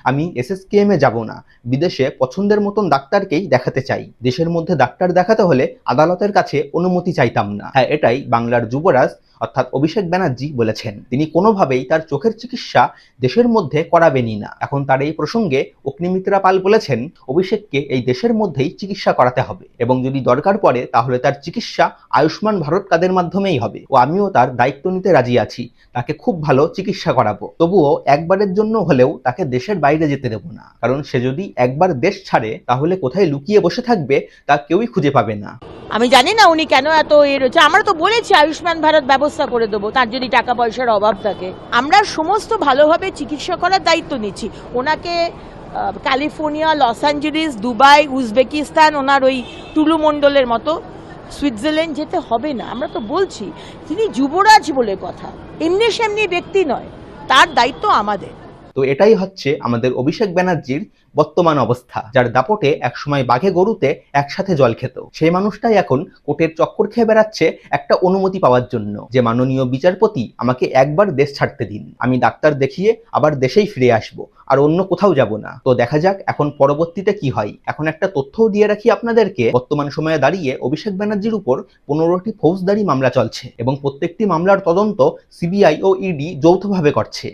আমি এসএসকেএম এ যাব না, বিদেশে পছন্দের মতন ডাক্তারকেই দেখাতে চাই। দেশের মধ্যে ডাক্তার দেখাতে হলে আদালতের কাছে অনুমতি চাইতাম না। হ্যাঁ, এটাই বাংলার যুবরাজ অর্থাৎ অভিষেক ব্যানার্জি বলেছেন। তিনি কোনোভাবেই তার চোখের চিকিৎসা দেশের মধ্যে করাবেনই না। এখন তার এই প্রসঙ্গে অগ্নিমিত্রা পাল বলেছেন, অভিষেককে এই দেশের মধ্যেই চিকিৎসা করাতে হবে এবং যদি দরকার পড়ে তাহলে তার চিকিৎসা আয়ুষ্মান ভারত কার্ডের মাধ্যমেই হবে। ও আমিও তার দায়িত্ব নিতে রাজি আছি, তাকে খুব ভালো চিকিৎসা করাবো। তবুও একবারের জন্য হলেও তাকে দেশের বাইরে যেতে দেব না, কারণ সে যদি একবার দেশ ছাড়ে তাহলে কোথায় লুকিয়ে বসে থাকবে তা কেউই খুঁজে পাবে না। আমি জানি না উনি কেন এত রয়েছে। আমরা তো বলেছি আয়ুষ্মান ভারত ব্যবস্থা করে দেবো, তার যদি টাকা পয়সার অভাব থাকে। আমরা সমস্ত ভালোভাবে চিকিৎসা করার দায়িত্ব নিচ্ছি। ওনাকে California, loss Angeles, Dubai, Uzbekistan, ওনার ওই টুলু মণ্ডলের মতো সুইজারল্যান্ড যেতে হবে না। আমরা তো বলছি তিনি যুবরাজ বলে কথা, এমনি সেমনি ব্যক্তি নয়, তার দায়িত্ব আমাদের। তো এটাই হচ্ছে আমাদের অভিষেক ব্যানার্জির বর্তমান অবস্থা, যার দাপটে একসময় বাঘে গরুতে একসাথে জল খেত। সেই মানুষটাই এখন কোর্টের চক্কর খেয়ে বেড়াচ্ছে একটা অনুমতি পাওয়ার জন্য, যে মাননীয় বিচারপতি আমাকে একবার দেশ ছাড়তে দিন, আমি ডাক্তার দেখিয়ে আবার দেশেই ফিরে আসবো, আর অন্য কোথাও যাব না। তো দেখা যাক এখন পরবর্তীতে কি হয়। এখন একটা তথ্যও দিয়ে রাখি আপনাদেরকে, বর্তমান সময়ে দাঁড়িয়ে অভিষেক ব্যানার্জির উপর 15টি ফৌজদারি মামলা চলছে এবং প্রত্যেকটি মামলার তদন্ত সিবিআই ও ইডি যৌথভাবে করছে।